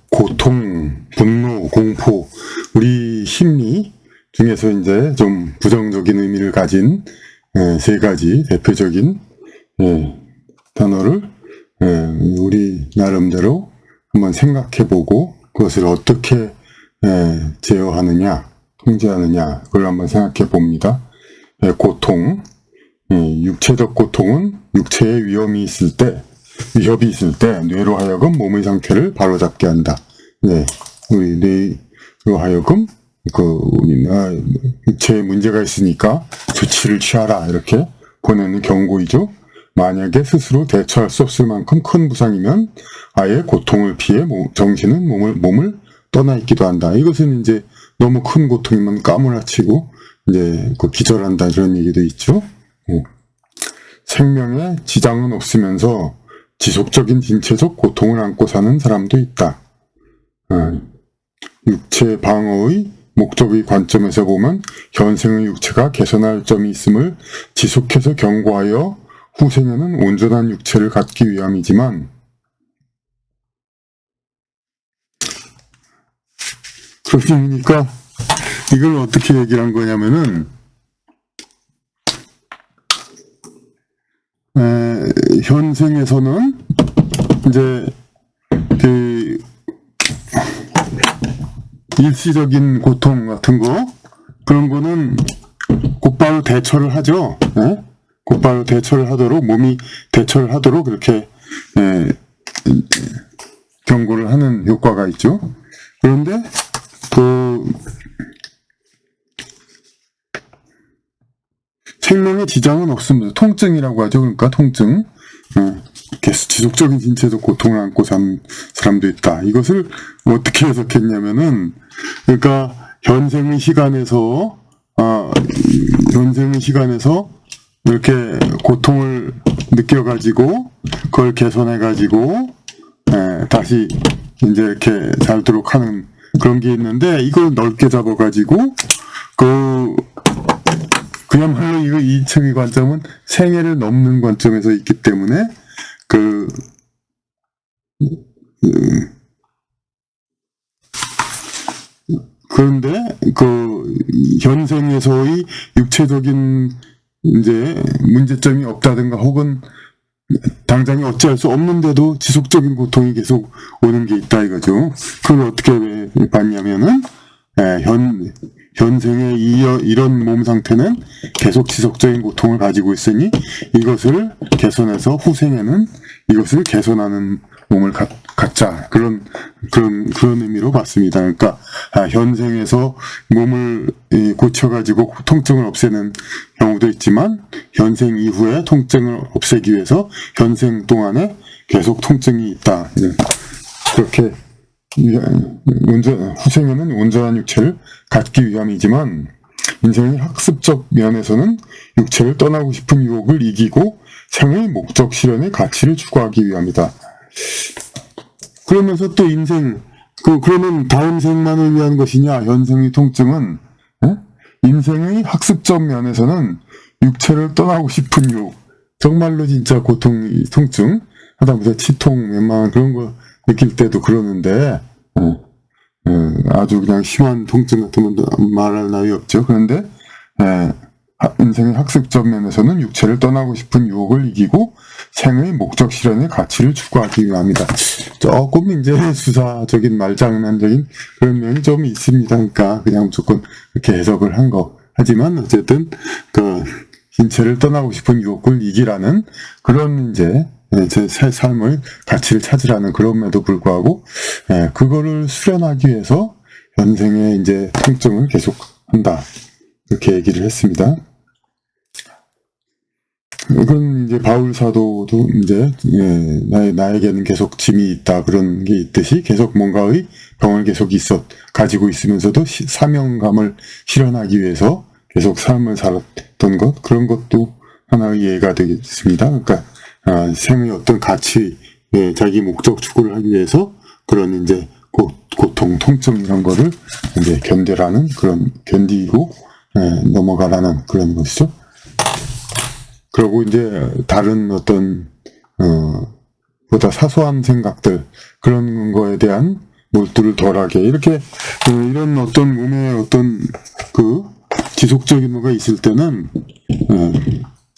고통, 분노, 공포, 우리 심리 중에서 이제 좀 부정적인 의미를 가진 세 가지 대표적인 단어를 우리 나름대로 한번 생각해보고 그것을 어떻게 제어하느냐, 통제하느냐, 그걸 한번 생각해 봅니다. 고통, 육체적 고통은 육체에 위험이 있을 때 뇌로 하여금 몸의 상태를 바로잡게 한다. 우리 뇌로 하여금 육체에 문제가 있으니까 조치를 취하라 이렇게 보내는 경고이죠. 만약에 스스로 대처할 수 없을 만큼 큰 부상이면 아예 고통을 피해 정신은 몸을 떠나 있기도 한다. 이것은 이제 너무 큰 고통이면 까무라치고 이제 기절한다 이런 얘기도 있죠. 생명에 지장은 없으면서 지속적인 신체적 고통을 안고 사는 사람도 있다. 육체 방어의 목적의 관점에서 보면 현생의 육체가 개선할 점이 있음을 지속해서 경고하여 후생에는 온전한 육체를 갖기 위함이지만 그러니까 이걸 어떻게 얘기를 한 거냐면은 현생에서는 이제 일시적인 고통 같은 거 그런 거는 곧바로 대처를 하죠. 곧바로 대처를 하도록 몸이 대처를 하도록 그렇게 경고를 하는 효과가 있죠. 그런데 생명에 지장은 없습니다. 통증이라고 하죠. 그러니까 통증. 지속적인 신체적 고통을 안고 사는 사람도 있다. 이것을 어떻게 해석했냐면은, 그러니까 현생의 시간에서 이렇게 고통을 느껴가지고 그걸 개선해가지고 다시 이제 이렇게 살도록 하는 그런 게 있는데, 이걸 넓게 잡아가지고 그야말로 이거 2층의 관점은 생애를 넘는 관점에서 있기 때문에 그런데 현생에서의 육체적인 이제 문제점이 없다든가 혹은 당장에 어찌할 수 없는데도 지속적인 고통이 계속 오는 게 있다 이거죠. 그걸 어떻게 봤냐면은 현생의 이런 몸 상태는 계속 지속적인 고통을 가지고 있으니 이것을 개선해서 후생에는 이것을 개선하는 몸을 갖자. 그런 의미로 봤습니다. 그러니까, 현생에서 몸을 고쳐가지고 통증을 없애는 경우도 있지만, 현생 이후에 통증을 없애기 위해서 현생 동안에 계속 통증이 있다. 그렇게 후생에는 온전한 육체를 갖기 위함이지만 인생의 학습적 면에서는 육체를 떠나고 싶은 유혹을 이기고 생의 목적 실현의 가치를 추구하기 위함이다. 그러면서 또 인생 그러면 다음 생만을 위한 것이냐? 현생의 통증은 인생의 학습적 면에서는 육체를 떠나고 싶은 유혹, 정말로 진짜 통증 하다못해 치통 웬만한 그런 거 느낄 때도 그러는데 아주 그냥 심한 통증 같으면 말할 나위 없죠. 그런데 인생의 학습적 면에서는 육체를 떠나고 싶은 유혹을 이기고 생의 목적 실현의 가치를 추구하기 위함이다. 조금 이제 수사적인 말장난적인 그런 면이 좀 있습니다. 그러니까 그냥 무조건 이렇게 해석을 한 거. 하지만 어쨌든 신체를 떠나고 싶은 유혹을 이기라는 그런 이제 제 삶의 가치를 찾으라는 그럼에도 불구하고 그거를 수련하기 위해서 현생의 이제 통증을 계속 한다 이렇게 얘기를 했습니다. 이건 이제 바울 사도도 이제 나에게는 계속 짐이 있다 그런 게 있듯이 계속 뭔가의 병을 계속 가지고 있으면서도 사명감을 실현하기 위해서 계속 삶을 살았던 것 그런 것도 하나의 예가 되겠습니다. 그러니까 생의 어떤 가치, 자기 목적 추구를 하기 위해서 그런 이제 고통, 통증 이런 거를 이제 견디고 넘어가라는 그런 것이죠. 그리고 이제 다른 어떤 보다 사소한 생각들, 그런 거에 대한 몰두를 덜하게, 이렇게, 이런 어떤 몸에 어떤 지속적인 뭐가 있을 때는,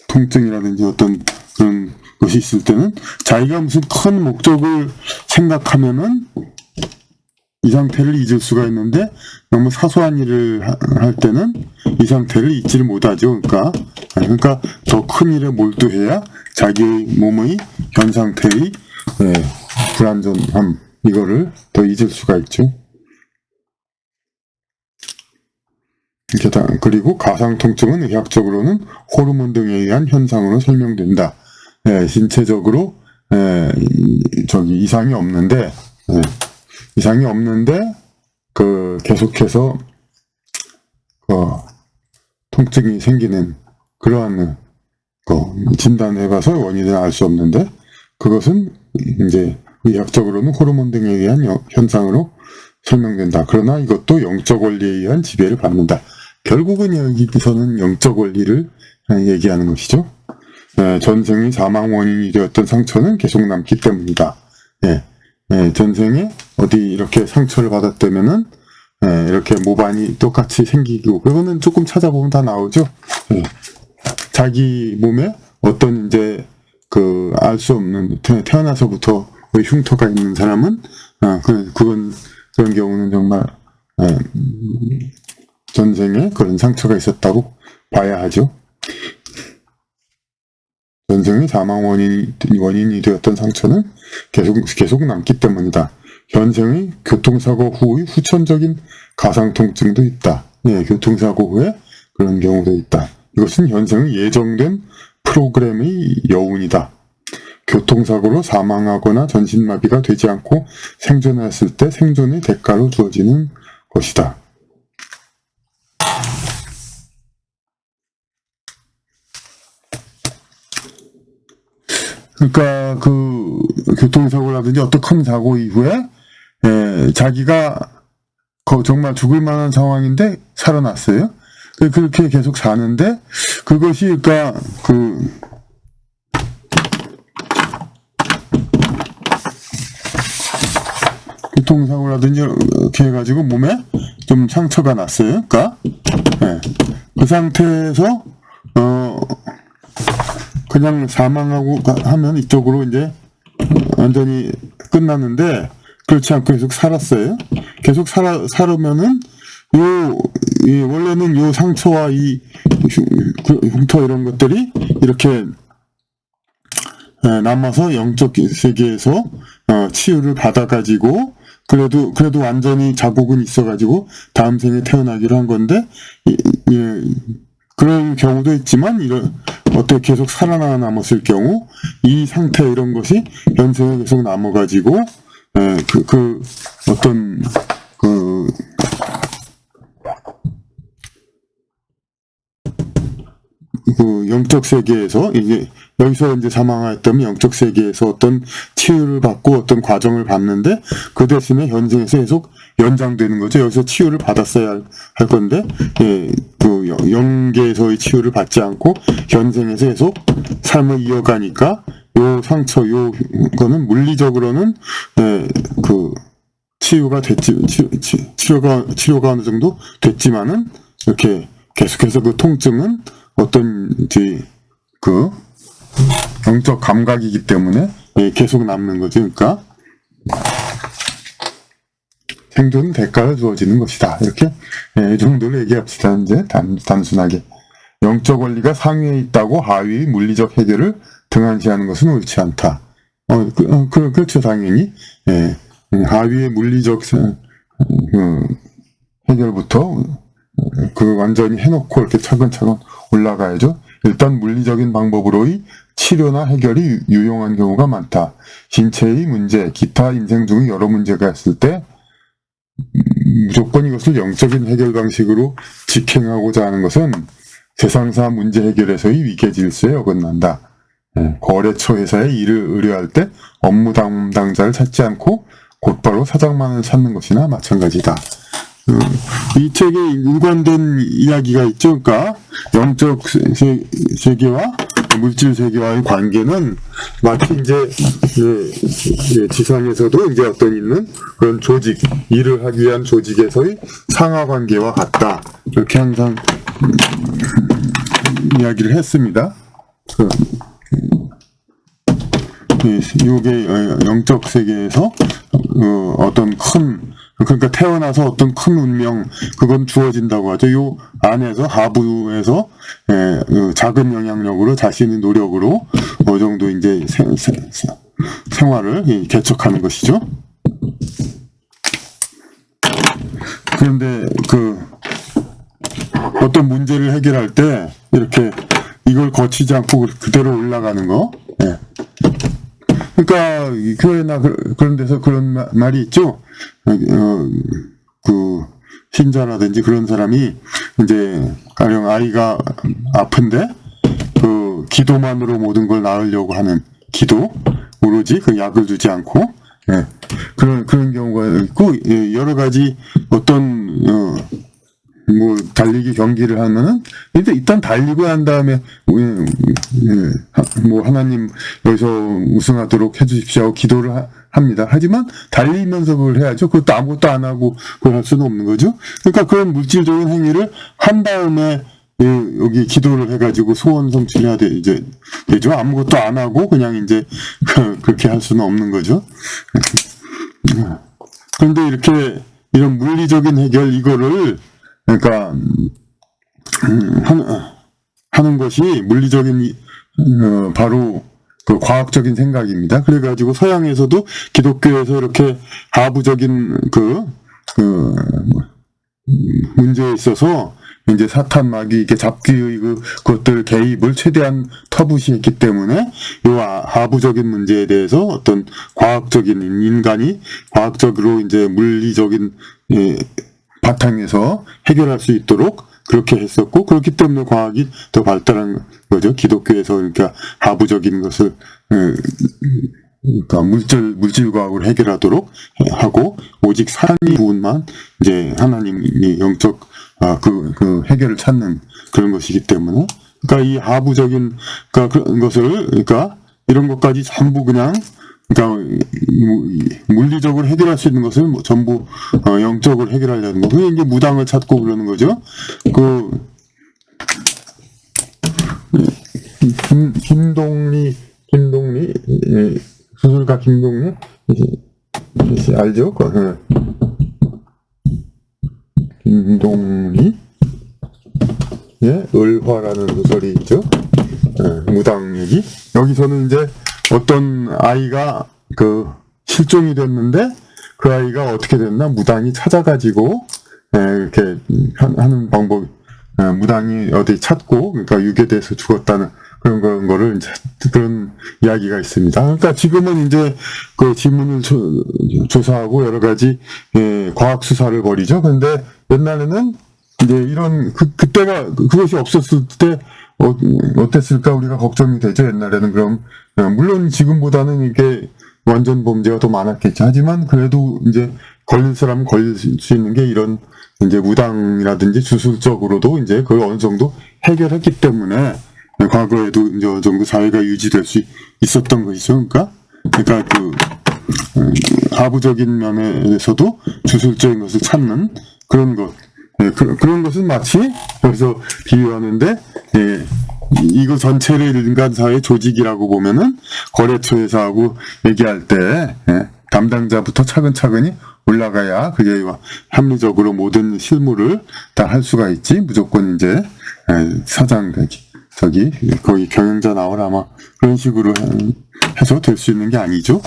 통증이라든지 어떤 그런 것이 있을 때는 자기가 무슨 큰 목적을 생각하면은 이 상태를 잊을 수가 있는데, 너무 사소한 일을 할 때는 이 상태를 잊지를 못하죠. 그러니까 더 큰 일에 몰두해야 자기 몸의 현 상태의 불완전함, 이거를 더 잊을 수가 있죠. 그리고 가상통증은 의학적으로는 호르몬 등에 의한 현상으로 설명된다. 신체적으로 이상이 없는데 계속해서 통증이 생기는 그러한 진단해봐서 원인을 알 수 없는데, 그것은 이제 의학적으로는 호르몬 등에 의한 현상으로 설명된다. 그러나 이것도 영적 원리에 의한 지배를 받는다. 결국은 여기서는 영적 원리를 얘기하는 것이죠. 전생의 사망 원인이 되었던 상처는 계속 남기 때문이다. 전생에 어디 이렇게 상처를 받았다면은 이렇게 모반이 똑같이 생기고, 그거는 조금 찾아보면 다 나오죠. 자기 몸에 어떤 이제 알 수 없는 태어나서부터 흉터가 있는 사람은 그런 경우는 정말 전생에 그런 상처가 있었다고 봐야 하죠. 전생의 사망 원인이 되었던 상처는 계속 남기 때문이다. 현생의 교통사고 후의 후천적인 가상통증도 있다. 교통사고 후에 그런 경우도 있다. 이것은 현생의 예정된 프로그램의 여운이다. 교통사고로 사망하거나 전신마비가 되지 않고 생존했을 때 생존의 대가로 주어지는 것이다. 그러니까 교통사고라든지 어떤 큰 사고 이후에 자기가 정말 죽을 만한 상황인데 살아났어요. 그렇게 계속 사는데, 그것이 그러니까 교통사고라든지 이렇게 해가지고 몸에 좀 상처가 났어요. 그러니까 그 상태에서 그냥 사망하고 하면 이쪽으로 이제 완전히 끝났는데, 그렇지 않고 계속 살았어요. 계속 살으면은 원래는 요 상처와 이 흉터 이런 것들이 이렇게 남아서 영적 세계에서 치유를 받아가지고, 그래도 완전히 자국은 있어가지고 다음 생에 태어나기로 한 건데, 그런 경우도 있지만, 어떻게 계속 살아남았을 경우 이 상태 이런 것이 현생에 계속 남아가지고 어떤 영적 세계에서, 이게 여기서 이제 사망하였다면 영적 세계에서 어떤 치유를 받고 어떤 과정을 받는데, 그 대신에 현생에서 계속 연장되는 거죠. 여기서 치유를 받았어야 할 건데, 영계에서의 치유를 받지 않고 현생에서 계속 삶을 이어가니까, 요 상처, 요거는 물리적으로는 치유가 됐지, 치료가 어느 정도 됐지만은, 이렇게 계속해서 통증은 어떤지 영적 감각이기 때문에 계속 남는 거죠. 그러니까 생존 대가가 주어지는 것이다. 이렇게 이 정도로 얘기합시다. 이제 단순하게 영적 원리가 상위에 있다고 하위의 물리적 해결을 등한시하는 것은 옳지 않다. 그렇죠, 당연히. 하위의 물리적 해결부터 완전히 해놓고 이렇게 차근차근 올라가야죠. 일단 물리적인 방법으로의 치료나 해결이 유용한 경우가 많다. 신체의 문제, 기타 인생 중의 여러 문제가 있을 때 무조건 이것을 영적인 해결 방식으로 직행하고자 하는 것은 세상사 문제 해결에서의 위계 질서에 어긋난다. 거래처 회사에 일을 의뢰할 때 업무 담당자를 찾지 않고 곧바로 사장만을 찾는 것이나 마찬가지다. 이 책에 일관된 이야기가 있죠. 그러니까 영적 세계와 물질 세계와의 관계는 마치 이제 지상에서도 이제 어떤 있는 그런 조직, 일을 하기 위한 조직에서의 상하 관계와 같다. 이렇게 항상 이야기를 했습니다. 이게 영적 세계에서 어떤 그러니까 태어나서 어떤 큰 운명, 그건 주어진다고 하죠. 요 안에서, 하부에서 작은 영향력으로 자신의 노력으로 어느 정도 이제 생활을 개척하는 것이죠. 그런데 어떤 문제를 해결할 때 이렇게 이걸 거치지 않고 그대로 올라가는 거. 그러니까 교회나 그런 데서 그런 말이 있죠. 신자라든지 그런 사람이 이제 가령 아이가 아픈데 기도만으로 모든 걸 나으려고 하는 기도, 오로지 약을 주지 않고 그런 경우가 있고, 여러 가지 어떤 달리기 경기를 하면은 일단 달리고 난 다음에 하나님 여기서 우승하도록 해주십시오 하고 기도를 합니다. 하지만 달리면서 그걸 해야죠. 그것도 아무것도 안 하고 그걸 할 수는 없는 거죠. 그러니까 그런 물질적인 행위를 한 다음에 여기 기도를 해가지고 소원 성취를 해야 되죠. 아무것도 안 하고 그냥 이제 그렇게 할 수는 없는 거죠. 그런데 이런 물리적인 해결, 이거를 그러니까 하는 것이 물리적인 바로 과학적인 생각입니다. 그래가지고 서양에서도 기독교에서 이렇게 하부적인 문제에 있어서 이제 사탄 마귀 이렇게 잡귀의 그것들 개입을 최대한 터부시했기 때문에 이 하부적인 문제에 대해서 어떤 과학적인 인간이 과학적으로 이제 물리적인 바탕에서 해결할 수 있도록 그렇게 했었고, 그렇기 때문에 과학이 더 발달한 거죠. 기독교에서 그러니까 하부적인 것을 그러니까 물질 과학을 해결하도록 하고, 오직 사랑의 부분만 이제 하나님이 영적 그 해결을 찾는 그런 것이기 때문에, 그러니까 이 하부적인 그런 것을 그러니까 이런 것까지 전부 그냥 그러니까 물리적으로 해결할 수 있는 것을 전부 영적으로 해결하려는 거. 그게 이제 무당을 찾고 그러는 거죠. 김동리 수술가 김동리 알죠? 김동리 을화라는 소설이 있죠. 무당 얘기. 여기서는 이제 어떤 아이가 실종이 됐는데 그 아이가 어떻게 됐나, 무당이 찾아가지고 이렇게 하는 방법, 무당이 어디 찾고 그러니까 유괴돼서 죽었다는 그런 거를 이제 그런 이야기가 있습니다. 그러니까 지금은 이제 그 지문을 조사하고 여러 가지 과학 수사를 벌이죠. 그런데 옛날에는 이제 이런 그때가 그것이 없었을 때 어땠을까 우리가 걱정이 되죠. 옛날에는. 그럼 물론 지금보다는 이게 완전 범죄가 더 많았겠죠. 하지만 그래도 이제 걸릴 사람은 걸릴 수 있는 게 이런 이제 무당이라든지 주술적으로도 이제 그걸 어느 정도 해결했기 때문에 과거에도 이제 어느 정도 사회가 유지될 수 있었던 것이죠. 그러니까 하부적인 면에서도 주술적인 것을 찾는 그런 것. 그런 것은 마치 여기서 비유하는데, 이거 전체를 인간 사회 조직이라고 보면은 거래처에서 얘기할 때 담당자부터 차근차근히 올라가야 그게 합리적으로 모든 실무를 다 할 수가 있지. 무조건 이제 사장 거기 경영자 나오라 아마 그런 식으로 해서 될 수 있는 게 아니죠.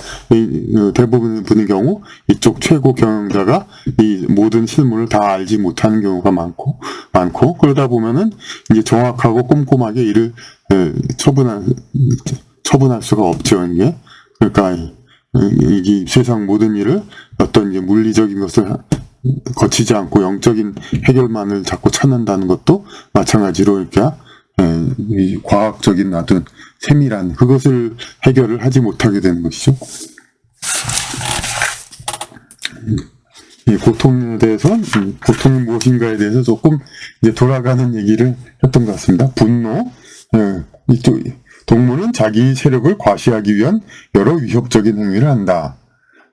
대부분 분의 경우 이쪽 최고 경영자가 이 모든 실무를 다 알지 못하는 경우가 많고 그러다 보면은 이제 정확하고 꼼꼼하게 일을 처분할 수가 없죠. 이게 그러니까 이 세상 모든 일을 어떤 이제 물리적인 것을 거치지 않고 영적인 해결만을 자꾸 찾는다는 것도 마찬가지로 이렇게 이 과학적인 어떤 세밀한 그것을 해결을 하지 못하게 되는 것이죠. 이 고통에 대해서, 고통이 무엇인가에 대해서 조금 이제 돌아가는 얘기를 했던 것 같습니다. 분노, 이쪽 동물은 자기 세력을 과시하기 위한 여러 위협적인 행위를 한다.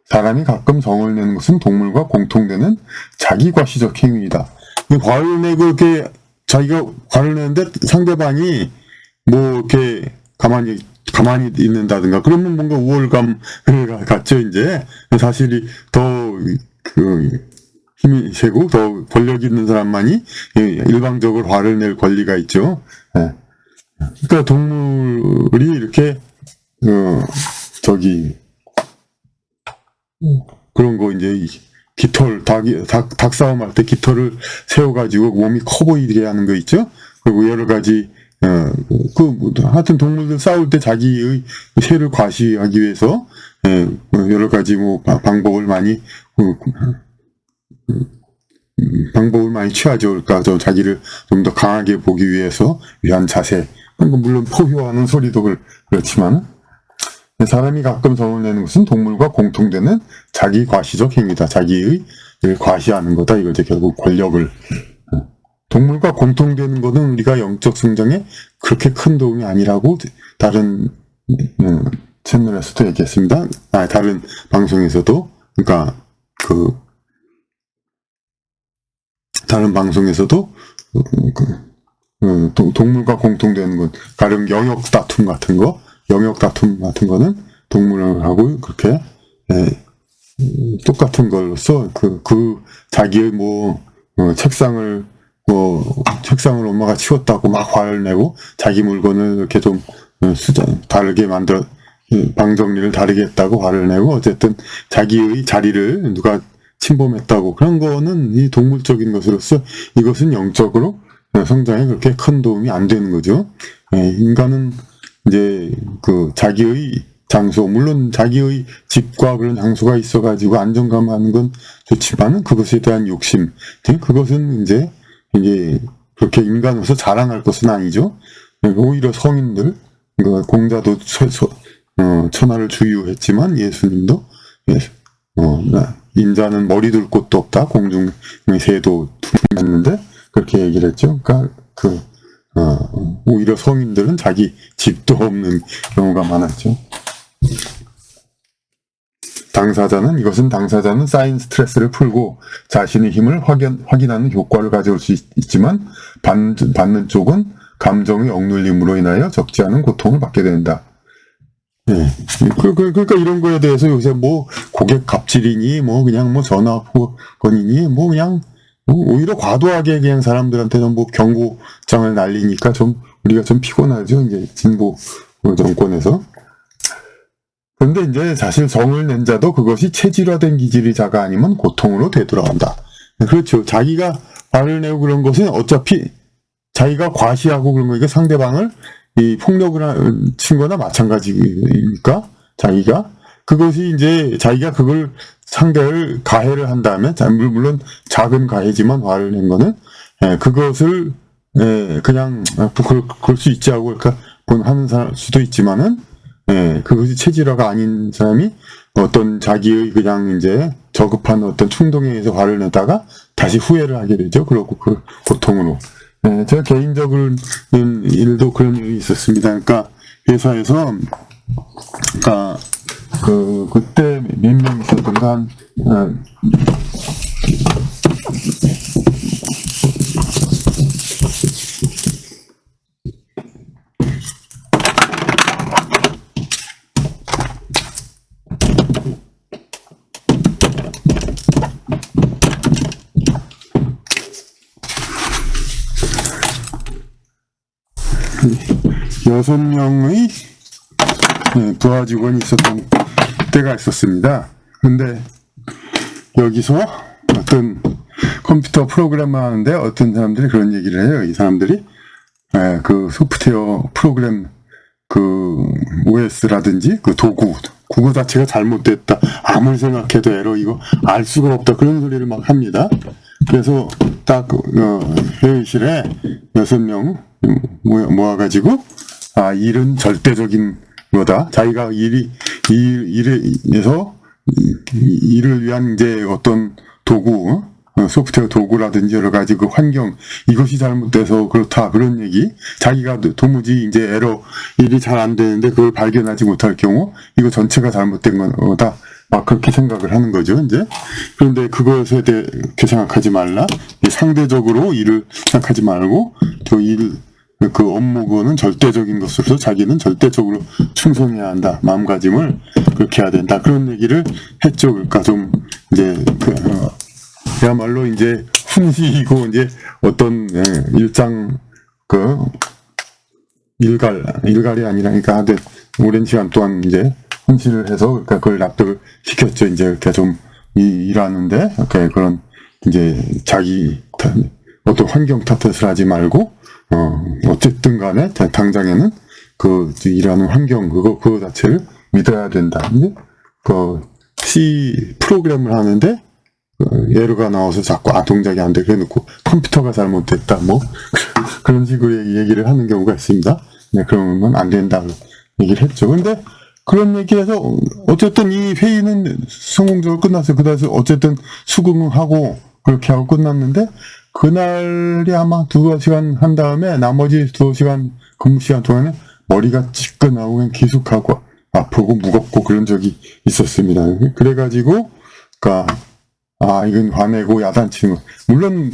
사람이 가끔 성을 내는 것은 동물과 공통되는 자기 과시적 행위이다. 화를 내고 이렇게 자기가 화를 내는데 상대방이 뭐 이렇게 가만히 있는다든가 그러면 뭔가 우월감을 갖죠. 이제 사실이 더 힘이 세고 더 권력 있는 사람만이 일방적으로 화를 낼 권리가 있죠. 그러니까 동물이 이렇게 그런 거 이제 깃털 닭 싸움할 때 깃털을 세워가지고 몸이 커 보이게 하는 거 있죠. 그리고 여러 가지 하여튼 동물들 싸울 때 자기의 세를 과시하기 위해서 여러 가지 뭐 방법을 많이 취하죠. 그러니까 자기를 좀 더 강하게 보기 위해서 위한 자세. 물론 포효하는 소리도 그렇지만 사람이 가끔 성을 내는 것은 동물과 공통되는 자기 과시적 행위다. 자기의 과시하는 거다. 이거죠. 결국 권력을. 동물과 공통되는 것은 우리가 영적 성장에 그렇게 큰 도움이 아니라고 다른 채널에서도 얘기했습니다. 다른 방송에서도. 그러니까 다른 방송에서도 동물과 공통되는 것, 가령 영역 다툼 같은 거는 동물하고 그렇게 똑같은 걸로써 자기의 책상을 엄마가 치웠다고 막 화를 내고 자기 물건을 이렇게 좀 다르게 만들어 방 정리를 다르게 했다고 화를 내고 어쨌든 자기의 자리를 누가 침범했다고 그런 거는 이 동물적인 것으로서 이것은 영적으로 성장에 그렇게 큰 도움이 안 되는 거죠. 인간은 이제 자기의 장소, 물론 자기의 집과 그런 장소가 있어가지고 안정감하는 건 좋지만 그것에 대한 욕심, 그것은 이제 그렇게 인간으로서 자랑할 것은 아니죠. 오히려 성인들, 공자도 천하를 주유했지만 예수님도 인자는 머리 둘 곳도 없다. 공중의 새도 둥했는데 그렇게 얘기를 했죠. 그러니까 오히려 성인들은 자기 집도 없는 경우가 많았죠. 당사자는 쌓인 스트레스를 풀고 자신의 힘을 확인하는 효과를 가져올 수 있지만 받는 쪽은 감정의 억눌림으로 인하여 적지 않은 고통을 받게 된다. 그러니까 이런 거에 대해서 요새 고객 갑질이니 그냥 전화 건이니 그냥 오히려 과도하게 그냥 사람들한테는 경고장을 날리니까 우리가 좀 피곤하죠. 이제 진보 정권에서. 그런데 이제 사실 성을 낸 자도 그것이 체질화된 기질의 자가 아니면 고통으로 되돌아간다. 그렇죠. 자기가 화를 내고 그런 것은 어차피 자기가 과시하고 그런 거니까 상대방을 폭력을 친 거나 마찬가지니까 그것이 이제 자기가 그걸 상대를 가해를 한 다음에 물론 작은 가해지만 화를 낸 거는 그것을 그냥 그럴 수 있지 하고 그러니까 하는 수도 있지만은 그것이 체질화가 아닌 사람이 어떤 자기의 그냥 이제 저급한 어떤 충동에 의해서 화를 내다가 다시 후회를 하게 되죠. 그러고 그 고통으로. 제가 개인적으로는 일도 그런 일이 있었습니다. 그러니까 회사에서 그때 몇 명 있었던가 여섯 명의 부하 직원이 있었던 때가 있었습니다. 근데 여기서 어떤 컴퓨터 프로그램을 하는데 어떤 사람들이 그런 얘기를 해요. 이 사람들이 그 소프트웨어 프로그램 OS라든지 그 국어 자체가 잘못됐다. 아무리 생각해도 에러 이거 알 수가 없다. 그런 소리를 막 합니다. 그래서 딱 회의실에 6명 모아가지고 일은 절대적인 거다. 자기가 일을 위한 이제 어떤 도구, 소프트웨어 도구라든지 여러 가지 그 환경, 이것이 잘못돼서 그렇다, 그런 얘기. 자기가 도무지 이제 일이 잘 안 되는데 그걸 발견하지 못할 경우, 이거 전체가 잘못된 거다. 막 그렇게 생각을 하는 거죠, 이제. 그런데 그것에 대해 그렇게 생각하지 말라. 상대적으로 일을 생각하지 말고, 그 업무는 절대적인 것으로서 자기는 절대적으로 충성해야 한다. 마음가짐을 그렇게 해야 된다. 그런 얘기를 했죠. 그러니까 좀, 이제, 그야말로 이제 훈시이고, 이제 어떤, 일갈이 아니라, 그러니까 하여튼 오랜 시간 동안 이제 훈시를 해서, 그러니까 그걸 납득을 시켰죠. 이제 이렇게 좀 일하는데, 이렇게 그런, 이제 자기, 어떤 환경 탓을 하지 말고, 어쨌든 간에 당장에는 그 일하는 환경, 그거 자체를 믿어야 된다. 이제 C 프로그램을 하는데, 에러가 나와서 자꾸 동작이 안 돼. 그래 놓고 컴퓨터가 잘못됐다. 뭐 그런 식으로 얘기를 하는 경우가 있습니다. 네, 그러면 안 된다. 얘기를 했죠. 근데 그런 얘기해서 어쨌든 이 회의는 성공적으로 끝났어요. 그래서 어쨌든 수긍하고 그렇게 하고 끝났는데 그날이 아마 2시간 한 다음에 나머지 2시간 근무 시간 동안에 머리가 찌끈하고 그냥 기숙하고 아프고 무겁고 그런 적이 있었습니다. 그래가지고 그러니까 이건 화내고 야단치는 거. 물론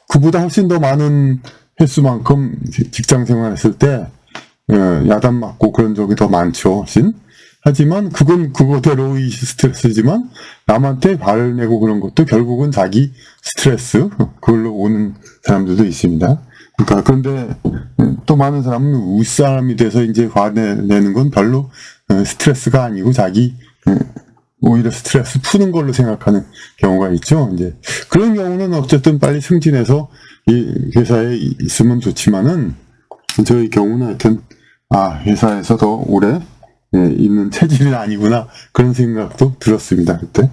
그보다 훨씬 더 많은 횟수만큼 직장 생활했을 때 야단 맞고 그런 적이 더 많죠. 훨씬. 하지만 그건 그거대로의 스트레스지만 남한테 화를 내고 그런 것도 결국은 자기 스트레스 그걸로 오는 사람들도 있습니다. 그러니까 그런데 또 많은 사람은 윗사람이 돼서 이제 화내는 건 별로 스트레스가 아니고 자기 오히려 스트레스 푸는 걸로 생각하는 경우가 있죠. 이제 그런 경우는 어쨌든 빨리 승진해서 이 회사에 있으면 좋지만은 저희 경우는 하여튼 회사에서 더 오래 있는 체질이 아니구나 그런 생각도 들었습니다. 그때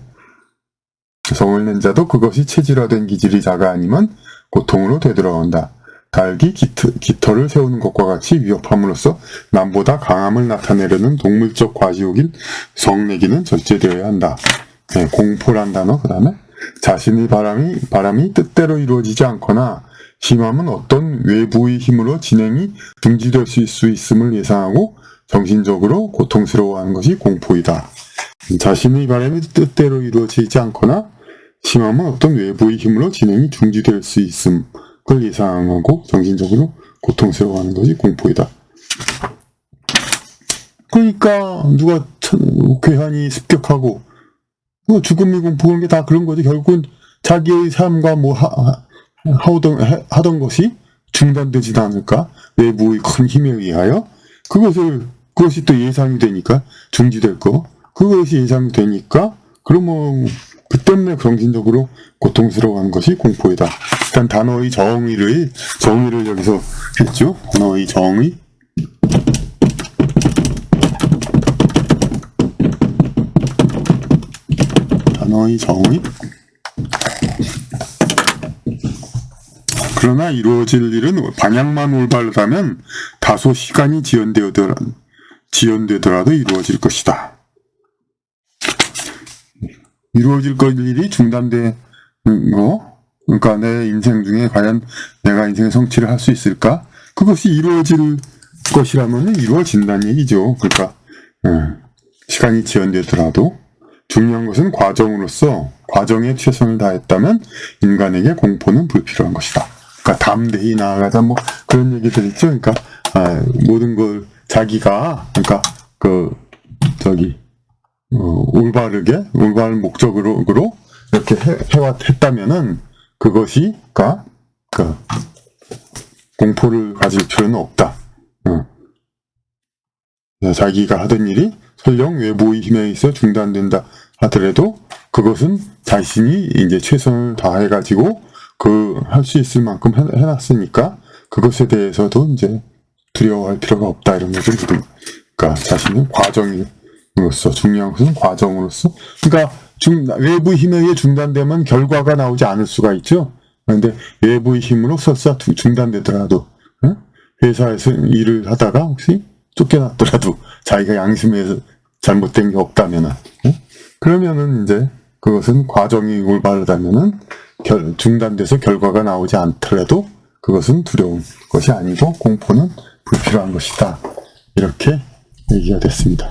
성을 낸 자도 그것이 체질화된 기질이 자가 아니면 고통으로 되돌아온다. 달기 깃털을 세우는 것과 같이 위협함으로써 남보다 강함을 나타내려는 동물적 과시욕인 성내기는 절제되어야 한다. 공포란 단어, 그 다음에 자신의 바람이 뜻대로 이루어지지 않거나 심하면 어떤 외부의 힘으로 진행이 중지될 수 있음을 예상하고 정신적으로 고통스러워하는 것이 공포이다. 자신의 바람이 뜻대로 이루어지지 않거나 심하면 어떤 외부의 힘으로 진행이 중지될 수 있음을 예상하고 정신적으로 고통스러워하는 것이 공포이다. 그러니까 누가 괴한이 습격하고 죽음이 공포 그런 게 다 그런 거지. 결국은 자기의 삶과 뭐 하던 것이 중단되지도 않을까? 외부의 큰 힘에 의하여 그것이 또 예상이 되니까 중지될 거. 그것이 예상이 되니까 그러면 그 때문에 정신적으로 고통스러워하는 것이 공포이다. 일단 단어의 정의를 여기서 했죠. 단어의 정의. 단어의 정의. 그러나 이루어질 일은 방향만 올바르다면 다소 시간이 지연되더라도 이루어질 것이다. 이루어질 일이 중단된 거, 그러니까 내 인생 중에 과연 내가 인생의 성취를 할 수 있을까? 그것이 이루어질 것이라면 이루어진다는 얘기죠. 그러니까 시간이 지연되더라도 중요한 것은 과정에 최선을 다했다면 인간에게 공포는 불필요한 것이다. 그러니까 담대히 나아가자 뭐 그런 얘기들 있죠. 그러니까 모든 걸 자기가 그러니까 올바른 목적으로 이렇게 했다면은 그것이 공포를 가질 필요는 없다. 자기가 하던 일이 설령 외부의 힘에 의해서 중단된다 하더라도 그것은 자신이 이제 최선을 다해가지고 할 수 있을 만큼 해놨으니까 그것에 대해서도 이제 두려워할 필요가 없다 이런 거죠. 그러니까 자신의 과정으로서 중요한 것은 과정으로서 그러니까 외부 힘에 의해 중단되면 결과가 나오지 않을 수가 있죠. 그런데 외부의 힘으로 설사 중단되더라도 회사에서 일을 하다가 혹시 쫓겨났더라도 자기가 양심에서 잘못된 게 없다면은 그러면은 이제 그것은 과정이 올바르다면은 중단돼서 결과가 나오지 않더라도 그것은 두려운 것이 아니고 공포는 불필요한 것이다. 이렇게 얘기가 됐습니다.